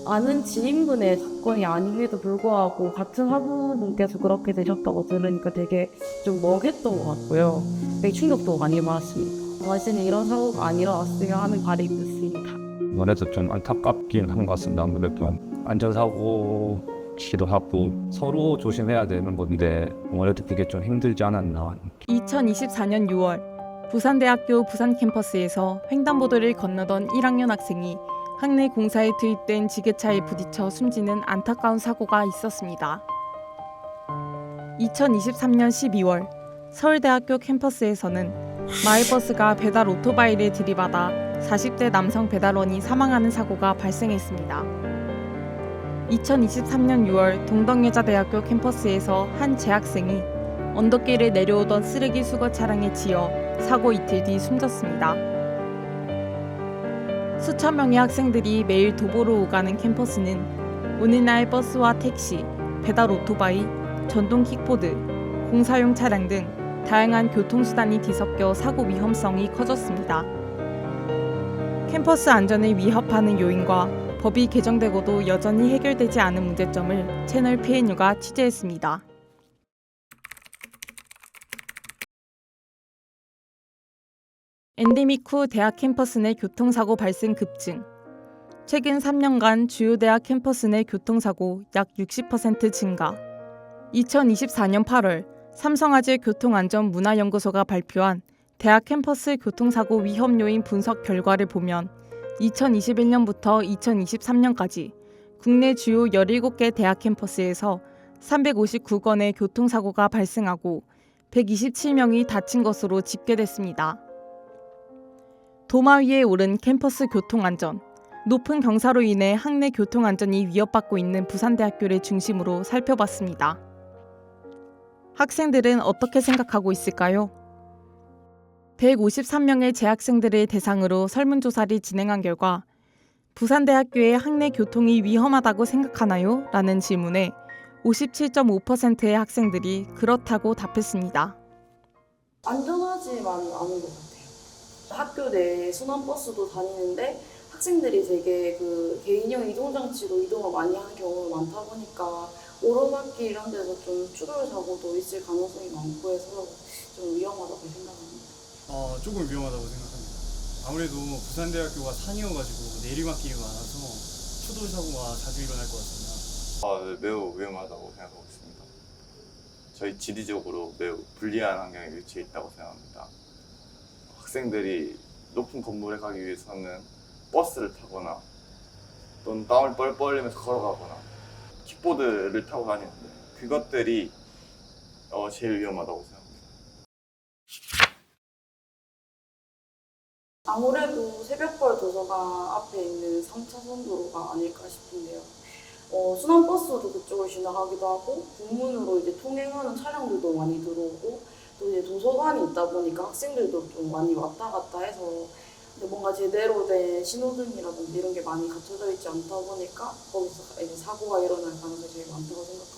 아는 지인분의 사건이 아님에도 불구하고 같은 학우분께서 그렇게 되셨다고 들으니까 되게 좀 멍했던 것 같고요. 되게 충격도 많이 받았습니다. 다시는 이런 사고가 안 일어났으면 하는 바람이 있습니다. 아무래도 좀 안타깝긴 한 것 같습니다. 아무래도 안전사고 기도 하고 서로 조심해야 되는 건데 아무래도 그게 좀 힘들지 않았나. 2024년 6월 부산대학교 부산 캠퍼스에서 횡단보도를 건너던 1학년 학생이 학내 공사에 투입된 지게차에 부딪혀 숨지는 안타까운 사고가 있었습니다. 2023년 12월 서울대학교 캠퍼스에서는 마을버스가 배달 오토바이를 들이받아 40대 남성 배달원이 사망하는 사고가 발생했습니다. 2023년 6월 동덕여자대학교 캠퍼스에서 한 재학생이 언덕길을 내려오던 쓰레기 수거 차량에 치여 사고 이틀 뒤 숨졌습니다. 수천 명의 학생들이 매일 도보로 오가는 캠퍼스는 오늘날 버스와 택시, 배달 오토바이, 전동 킥보드, 공사용 차량 등 다양한 교통수단이 뒤섞여 사고 위험성이 커졌습니다. 캠퍼스 안전을 위협하는 요인과 법이 개정되고도 여전히 해결되지 않은 문제점을 채널 PNU가 취재했습니다. 엔데믹 후 대학 캠퍼스 내 교통사고 발생 급증. 최근 3년간 주요 대학 캠퍼스 내 교통사고 약 60% 증가. 2024년 8월 삼성화재 교통안전문화연구소가 발표한 대학 캠퍼스 교통사고 위험 요인 분석 결과를 보면 2021년부터 2023년까지 국내 주요 17개 대학 캠퍼스에서 359건의 교통사고가 발생하고 127명이 다친 것으로 집계됐습니다. 도마 위에 오른 캠퍼스 교통안전, 높은 경사로 인해 학내 교통안전이 위협받고 있는 부산대학교를 중심으로 살펴봤습니다. 학생들은 어떻게 생각하고 있을까요? 153명의 재학생들을 대상으로 설문조사를 진행한 결과 부산대학교의 학내 교통이 위험하다고 생각하나요? 라는 질문에 57.5%의 학생들이 그렇다고 답했습니다. 안전하지만 않은 것 같아요. 학교 내에 순환버스도 다니는데 학생들이 되게 그 개인형 이동장치로 이동을 많이 하는 경우가 많다 보니까 오르막길 이런 데서 좀 추돌 사고도 있을 가능성이 많고 해서 좀 위험하다고 생각합니다. 조금 위험하다고 생각합니다. 아무래도 부산대학교가 산이어가지고 내리막길이 많아서 추돌 사고가 자주 일어날 것 같습니다. 네, 매우 위험하다고 생각하고 있습니다. 저희 지리적으로 매우 불리한 환경에 위치해 있다고 생각합니다. 학생들이 높은 건물에 가기 위해서는 버스를 타거나 또는 땀을 뻘뻘 흘리면서 걸어가거나 킥보드를 타고 다니는데 그것들이 제일 위험하다고 생각합니다. 아무래도 새벽벌 도서관 앞에 있는 3차선 도로가 아닐까 싶은데요. 순환버스도 그쪽을 지나가기도 하고 북문으로 이제 통행하는 차량들도 많이 들어오고 또 이제 도서관이 있다 보니까 학생들도 좀 많이 왔다 갔다 해서 근데 뭔가 제대로 된 신호등이라든지 이런 게 많이 갖춰져 있지 않다 보니까 거기서 이제 사고가 일어날 가능성이 제일 많다고 생각합니다.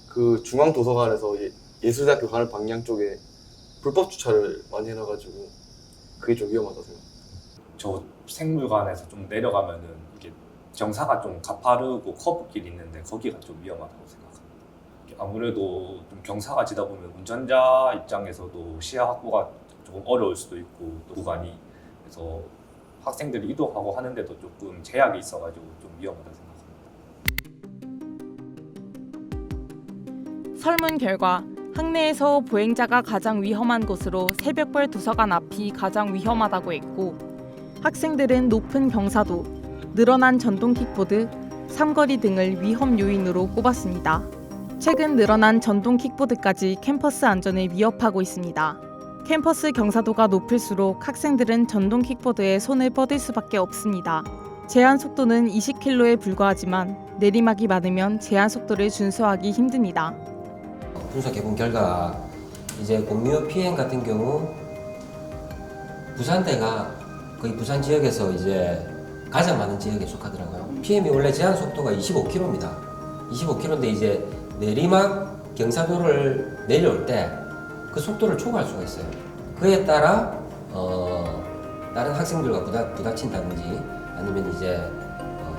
그 중앙도서관에서 예술대학교 가는 방향 쪽에 불법 주차를 많이 해놔가지고 그게 좀 위험하다고 생각합니다. 저 생물관에서 좀 내려가면은 이게 경사가 좀 가파르고 커브길이 있는데 거기가 좀 위험하다고 생각합니다. 아무래도 좀 경사가 지다 보면 운전자 입장에서도 시야 확보가 조금 어려울 수도 있고 또 구간이 그래서 학생들이 이동하고 하는데도 조금 제약이 있어가지고 좀 위험하다고 생각합니다. 설문 결과 학내에서 보행자가 가장 위험한 곳으로 새벽벌 도서관 앞이 가장 위험하다고 했고 학생들은 높은 경사도, 늘어난 전동 킥보드, 삼거리 등을 위험 요인으로 꼽았습니다. 최근 늘어난 전동 킥보드까지 캠퍼스 안전을 위협하고 있습니다. 캠퍼스 경사도가 높을수록 학생들은 전동 킥보드에 손을 뻗을 수밖에 없습니다. 제한 속도는 20km에 불과하지만 내리막이 많으면 제한 속도를 준수하기 힘듭니다. 분석 개본 결과 이제 공유 피해 같은 경우 부산대가 거의 부산 지역에서 이제 가장 많은 지역에 속하더라고요. PM이 원래 제한 속도가 25km입니다. 25km인데 이제 내리막 경사도를 내려올 때 그 속도를 초과할 수가 있어요. 그에 따라 다른 학생들과 부닥친다든지 아니면 이제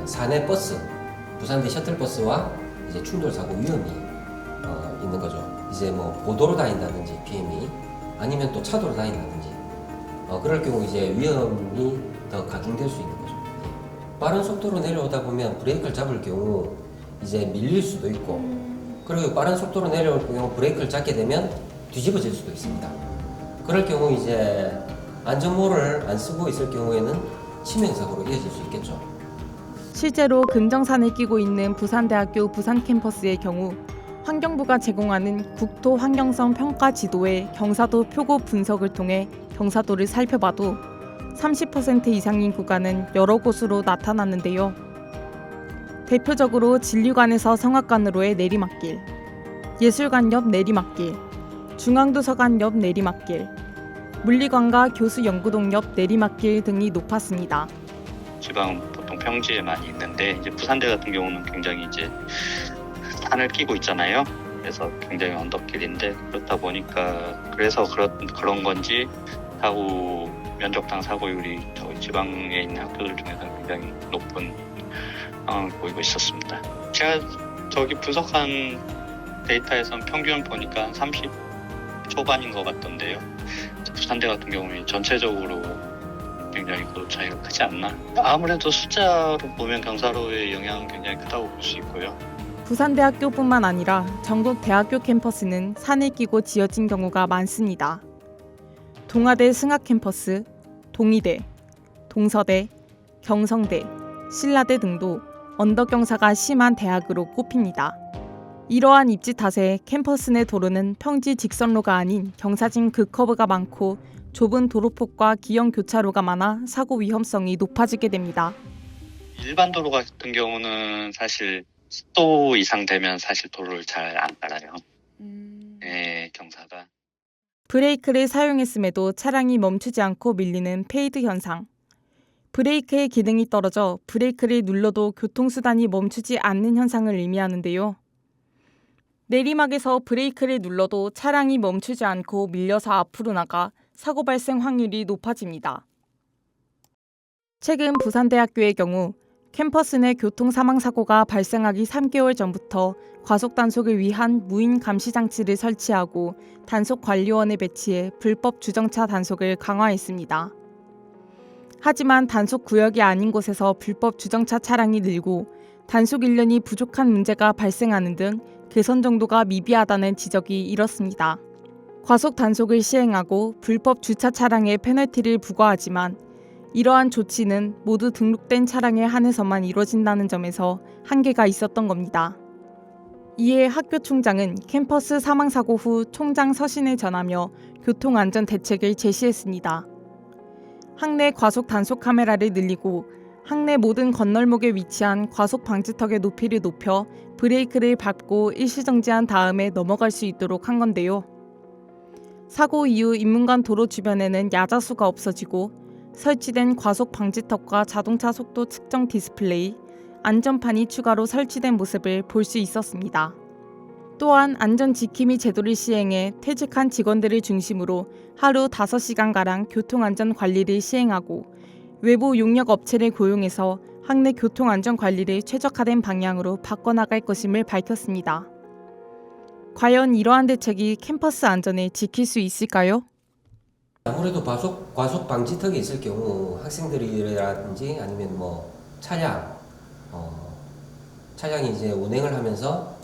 사내 버스, 부산대 셔틀버스와 이제 충돌 사고 위험이 있는 거죠. 이제 뭐 고도로 다닌다든지 PM이 아니면 또 차도로 다닌다든지 그럴 경우 이제 위험이 더 각인될 수 있는 거죠. 빠른 속도로 내려오다 보면 브레이크를 잡을 경우 이제 밀릴 수도 있고 그리고 빠른 속도로 내려올 경우 브레이크를 잡게 되면 뒤집어질 수도 있습니다. 그럴 경우 이제 안전모를 안 쓰고 있을 경우에는 치명사고로 이어질 수 있겠죠. 실제로 금정산을 끼고 있는 부산대학교 부산 캠퍼스의 경우 환경부가 제공하는 국토 환경성 평가 지도의 경사도 표고 분석을 통해 경사도를 살펴봐도 30% 이상인 구간은 여러 곳으로 나타났는데요. 대표적으로 진류관에서 성악관으로의 내리막길, 예술관 옆 내리막길, 중앙도서관 옆 내리막길, 물리관과 교수연구동 옆 내리막길 등이 높았습니다. 지방은 보통 평지에 많이 있는데 이제 부산대 같은 경우는 굉장히 이제 산을 끼고 있잖아요. 그래서 굉장히 언덕길인데 그렇다 보니까 그래서 그런 건지 사고 면적당 사고율이 저희 지방에 있는 학교들 중에서 굉장히 높은 상황을 보이고 있었습니다. 제가 저기 분석한 데이터에선 평균 보니까 30 초반인 것 같던데요. 부산대 같은 경우는 전체적으로 굉장히 그 차이가 크지 않나? 아무래도 숫자로 보면 경사로의 영향은 굉장히 크다고 볼 수 있고요. 부산대학교뿐만 아니라 전국 대학교 캠퍼스는 산을 끼고 지어진 경우가 많습니다. 동아대 승합캠퍼스, 동의대, 동서대, 경성대, 신라대 등도 언덕 경사가 심한 대학으로 꼽힙니다. 이러한 입지 탓에 캠퍼스 내 도로는 평지 직선로가 아닌 경사진 급커브가 많고 좁은 도로폭과 기형 교차로가 많아 사고 위험성이 높아지게 됩니다. 일반 도로 같은 경우는 사실 10도 이상 되면 사실 도로를 잘 안 갈아요. 네, 경사가. 브레이크를 사용했음에도 차량이 멈추지 않고 밀리는 페이드 현상. 브레이크의 기능이 떨어져 브레이크를 눌러도 교통수단이 멈추지 않는 현상을 의미하는데요. 내리막에서 브레이크를 눌러도 차량이 멈추지 않고 밀려서 앞으로 나가 사고 발생 확률이 높아집니다. 최근 부산대학교의 경우 캠퍼스 내 교통사망사고가 발생하기 3개월 전부터 과속 단속을 위한 무인 감시 장치를 설치하고 단속관리원을 배치해 불법 주정차 단속을 강화했습니다. 하지만 단속 구역이 아닌 곳에서 불법 주정차 차량이 늘고 단속 인력이 부족한 문제가 발생하는 등 개선 정도가 미비하다는 지적이 일었습니다. 과속 단속을 시행하고 불법 주차 차량에 페널티를 부과하지만 이러한 조치는 모두 등록된 차량에 한해서만 이뤄진다는 점에서 한계가 있었던 겁니다. 이에 학교 총장은 캠퍼스 사망사고 후 총장 서신을 전하며 교통안전 대책을 제시했습니다. 학내 과속 단속 카메라를 늘리고 학내 모든 건널목에 위치한 과속 방지턱의 높이를 높여 브레이크를 밟고 일시정지한 다음에 넘어갈 수 있도록 한 건데요. 사고 이후 인문관 도로 주변에는 야자수가 없어지고 설치된 과속 방지턱과 자동차 속도 측정 디스플레이, 안전판이 추가로 설치된 모습을 볼 수 있었습니다. 또한 안전지킴이 제도를 시행해 퇴직한 직원들을 중심으로 하루 5시간가량 교통안전 관리를 시행하고 외부 용역 업체를 고용해서 학내 교통안전 관리를 최적화된 방향으로 바꿔나갈 것임을 밝혔습니다. 과연 이러한 대책이 캠퍼스 안전을 지킬 수 있을까요? 아무래도 과속 방지턱이 있을 경우 학생들이라든지 아니면 뭐 차량이 이제 운행을 하면서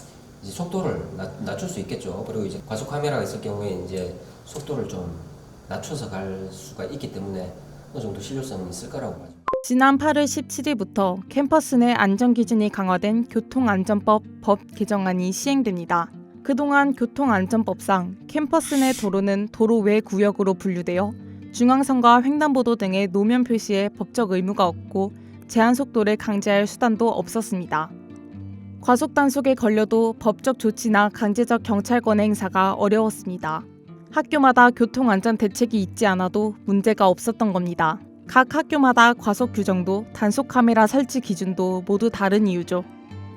이제 속도를 낮출 수 있겠죠. 그리고 이제 과속 카메라가 있을 경우에 이제 속도를 좀 낮춰서 갈 수가 있기 때문에 어느 정도 실효성은 있을 거라고 봐요. 지난 8월 17일부터 캠퍼스 내 안전기준이 강화된 교통안전법 법 개정안이 시행됩니다. 그동안 교통안전법상 캠퍼스 내 도로는 도로 외 구역으로 분류되어 중앙선과 횡단보도 등의 노면 표시에 법적 의무가 없고 제한 속도를 강제할 수단도 없었습니다. 과속 단속에 걸려도 법적 조치나 강제적 경찰권의 행사가 어려웠습니다. 학교마다 교통안전 대책이 있지 않아도 문제가 없었던 겁니다. 각 학교마다 과속 규정도 단속 카메라 설치 기준도 모두 다른 이유죠.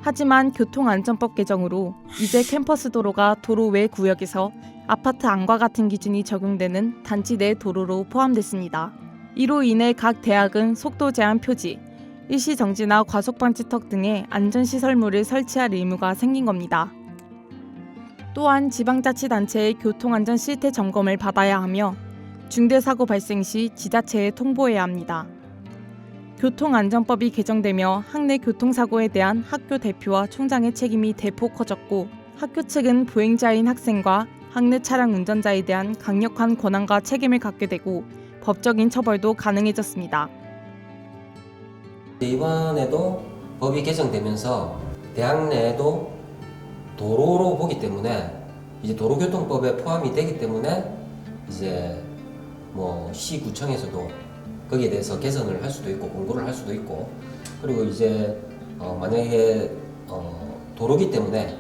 하지만 교통안전법 개정으로 이제 캠퍼스 도로가 도로 외 구역에서 아파트 안과 같은 기준이 적용되는 단지 내 도로로 포함됐습니다. 이로 인해 각 대학은 속도 제한 표지, 일시정지나 과속방지턱 등의 안전시설물을 설치할 의무가 생긴 겁니다. 또한 지방자치단체의 교통안전 실태 점검을 받아야 하며 중대사고 발생 시 지자체에 통보해야 합니다. 교통안전법이 개정되며 학내 교통사고에 대한 학교 대표와 총장의 책임이 대폭 커졌고 학교 측은 보행자인 학생과 학내 차량 운전자에 대한 강력한 권한과 책임을 갖게 되고 법적인 처벌도 가능해졌습니다. 이번에도 법이 개정되면서 대학 내에도 도로로 보기 때문에 이제 도로교통법에 포함이 되기 때문에 이제 뭐 시구청에서도 거기에 대해서 개선을 할 수도 있고 공고를 할 수도 있고 그리고 이제 만약에 도로기 때문에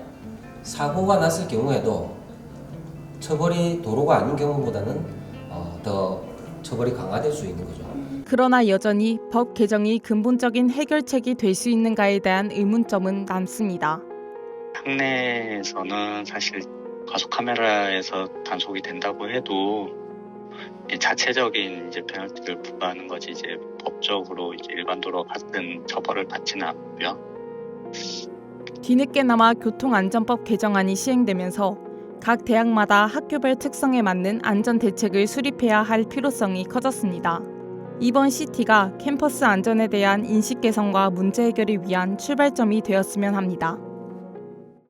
사고가 났을 경우에도 처벌이 도로가 아닌 경우보다는 더 처벌이 강화될 수 있는 거죠. 그러나 여전히 법 개정이 근본적인 해결책이 될 수 있는가에 대한 의문점은 남습니다. 학내에서는 사실 과속 카메라에서 단속이 된다고 해도 자체적인 이제 페널티를 부과하는 거지 이제 법적으로 이제 일반 도로 같은 처벌을 받지는 않고요. 뒤늦게나마 교통안전법 개정안이 시행되면서 각 대학마다 학교별 특성에 맞는 안전 대책을 수립해야 할 필요성이 커졌습니다. 이번 CT가 캠퍼스 안전에 대한 인식 개선과 문제 해결을 위한 출발점이 되었으면 합니다.